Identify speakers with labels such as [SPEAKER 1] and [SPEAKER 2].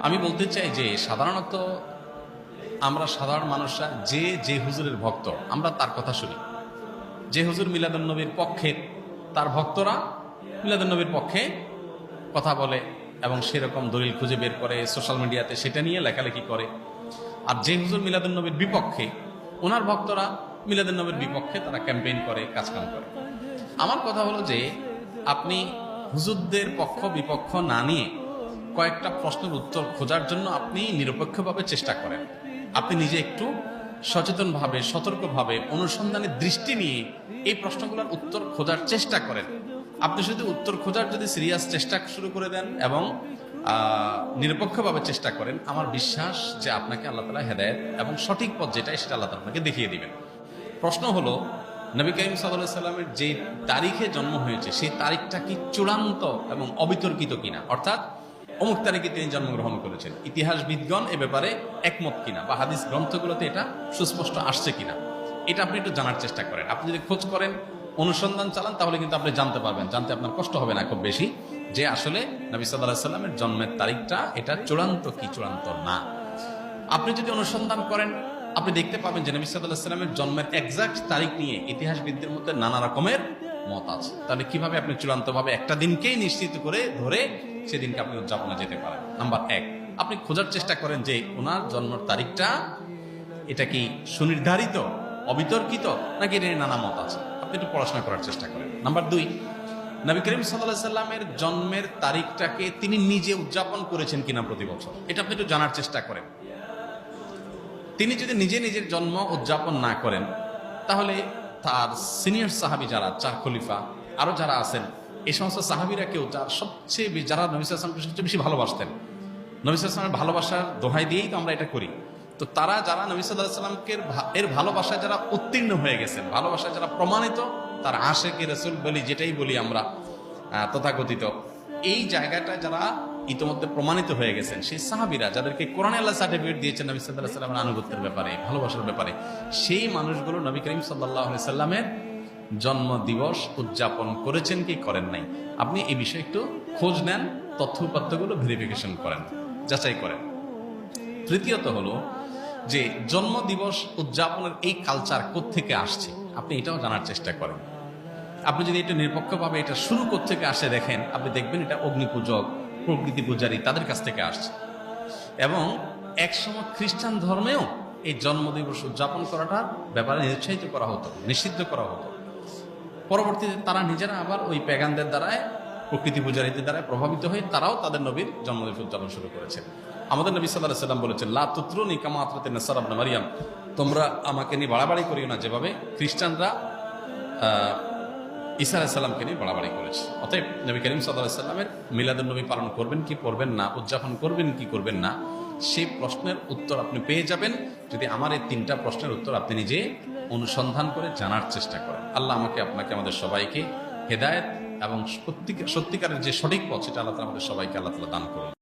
[SPEAKER 1] আমি বলতে চাই যে সাধারণত আমরা সাধারণ মানুষরা যে হুজুরের ভক্ত আমরা তার কথা শুনি। যে হুজুর মিলাদুন্নবীর পক্ষে তার ভক্তরা মিলাদুন্নবীর পক্ষে কথা বলে এবং সেরকম দলিল খুঁজে বের করে সোশ্যাল মিডিয়াতে সেটা নিয়ে লেখালেখি করে। আর যে হুজুর মিলাদুন্নবীর বিপক্ষে ওনার ভক্তরা মিলাদুন্নবীর বিপক্ষে তারা ক্যাম্পেইন করে, কাজকাম করে। আমার কথা হলো যে আপনি হুজুরদের পক্ষ বিপক্ষ না নিয়ে কয়েকটা প্রশ্নের উত্তর খোঁজার জন্য আপনি নিরপেক্ষভাবে চেষ্টা করেন। আপনি নিজে একটু সচেতনভাবে, সতর্কভাবে, অনুসন্ধানের দৃষ্টি নিয়ে এই প্রশ্নগুলোর উত্তর খোঁজার চেষ্টা করেন। আপনি শুধু উত্তর খোঁজার যদি সিরিয়াস চেষ্টা শুরু করে দেন এবং নিরপেক্ষভাবে চেষ্টা করেন, আমার বিশ্বাস যে আপনাকে আল্লাহ তাআলা হেদায়েত এবং সঠিক পথ যেটা সেটা আল্লাহ তাআলা আপনাকে দেখিয়ে দিবেন। প্রশ্ন হলো, নবী করিম সাল্লাল্লাহু আলাইহি সাল্লামের যে তারিখে জন্ম হয়েছে সেই তারিখটা কি চূড়ান্ত এবং অবিতর্কিত কিনা, অর্থাৎ অমুক তারিখে তিনি জন্মগ্রহণ করেছেন, ইতিহাসবিদগণ এ ব্যাপারে একমত কিনা বা হাদিস গ্রন্থগুলোতে এটা সুস্পষ্ট আসছে কিনা, এটা আপনি একটু জানার চেষ্টা করেন। আপনি যদি খোঁজ করেন, অনুসন্ধান চালান, তাহলে কিন্তু আপনি জানতে পারবেন, জানতে আপনার কষ্ট হবে না খুব বেশি, যে আসলে নবী সাল্লাল্লাহু আলাইহি সাল্লামের জন্মের তারিখটা এটা চূড়ান্ত কি চূড়ান্ত না। আপনি যদি অনুসন্ধান করেন, আপনি দেখতে পাবেন যে নবী সাল্লাল্লাহু আলাইহি সাল্লামের জন্মের এক্সাক্ট তারিখ নিয়ে ইতিহাসবিদদের মধ্যে নানা রকমের মত আছে। তাহলে কিভাবে আপনি চূড়ান্তভাবে একটা দিনকেই নিশ্চিত করে ধরে সেদিনকে আপনি উদযাপনে যেতে পারেন? নাম্বার এক, আপনি খোঁজার চেষ্টা করেন যে ওনার জন্মের তারিখটা এটা কি সুনির্ধারিত, অবিতর্কিত, নাকি এটা নানা মত আছে। আপনি একটু পড়াশোনা করার চেষ্টা করেন। নাম্বার দুই, নবী করিম সাল্লাল্লাহু আলাইহি সাল্লামের জন্মের তারিখটাকে তিনি নিজে উদযাপন করেছেন কিনা প্রতি বছর, এটা আপনি একটু জানার চেষ্টা করেন। তিনি যদি নিজে নিজের জন্ম উদযাপন না করেন, তাহলে তার সিনিয়র সাহাবী যারা, চার খলিফা আরো যারা আছেন, এই সমস্ত সাহাবীরা কেউ যারা যারা নবী সাল্লাল্লাহু আলাইহি ওয়াসাল্লামকে সবচেয়ে বেশি ভালোবাসতেন, নবী সাল্লাল্লাহু আলাইহি ওয়াসাল্লামের ভালোবাসার দোহাই দিয়েই তো আমরা এটা করি। তো তারা যারা নবী সাল্লাল্লাহু আলাইহি ওয়াসাল্লামকে এর ভালোবাসায় যারা উত্তীর্ণ হয়ে গেছেন, ভালোবাসায় যারা প্রমাণিত, তার আশেকে রাসূল বলি যেটাই বলি আমরা তথাকথিত, এই জায়গাটা যারা ইতিমধ্যে প্রমাণিত হয়ে গেছেন, সেই সাহাবীরা যাদেরকে কোরআনে আল্লাহ সার্টিফিকেট দিয়েছেন নবী সাল্লাল্লাহু আলাইহি ওয়াসাল্লামের আনুগত্যের ব্যাপারে, ভালোবাসার ব্যাপারে, সেই মানুষগুলো নবী করিম সাল্লাল্লাহু আলাইহি সাল্লামের জন্ম দিবস উদযাপন করেছেন কি করেন নাই, আপনি এই বিষয়ে একটু খোঁজ নেন, তথ্য উপাত্তগুলো ভেরিফিকেশন করেন, যাচাই করেন। তৃতীয়ত হলো যে জন্ম দিবস উদযাপনের এই কালচার কোত্থেকে আসছে, আপনি এটাও জানার চেষ্টা করেন। আপনি যদি এটা নিরপেক্ষভাবে এটা শুরু কোত্থেকে আসে দেখেন, আপনি দেখবেন এটা অগ্নিপূজক, প্রকৃতি পূজারী তাদের কাছ থেকে আসছে। এবং একসময় খ্রিস্টান ধর্মেও এই জন্মদিবস উদযাপন করাটার ব্যাপারে নিরুৎসাহিত করা হতো, নিষিদ্ধ করা হতো। পরবর্তীতে তারা নিজেরা আবার ওই প্যাগানদের দ্বারায়, প্রকৃতি পূজারীদের দ্বারায় প্রভাবিত হয়ে তারাও তাদের নবীর জন্মদিবস উদযাপন শুরু করেছে। আমাদের নবী সাল্লাল্লাহু আলাইহি ওয়াসাল্লাম বলেছেন, লা তুতরুনি কামা আতরাতিন নাসারা ইবনে মারইয়াম, তোমরা আমাকে নিয়ে বাড়াবাড়ি করিও না যেভাবে খ্রিস্টানরা ঈসা আলাইহিস সালামকে নিয়ে বাড়াবাড়ি করেছে। অতএব নবী করিম সাল্লাল্লাহু আলাইহি ওয়াসাল্লামের মিলাদুন নবী পালন করবেন কি করবেন না, উদযাপন করবেন কি করবেন না, সেই প্রশ্নের উত্তর আপনি পেয়ে যাবেন যদি আমার এই তিনটা প্রশ্নের উত্তর আপনি নিজে অনুসন্ধান করে জানার চেষ্টা করেন। আল্লাহ আমাকে, আপনাকে, আমাদের সবাইকে হেদায়েত এবং সত্যিকারের যে সঠিক পথ সেটা আল্লাহ তাআলা আমাদের সবাইকে আল্লাহ তাআলা দান করুন।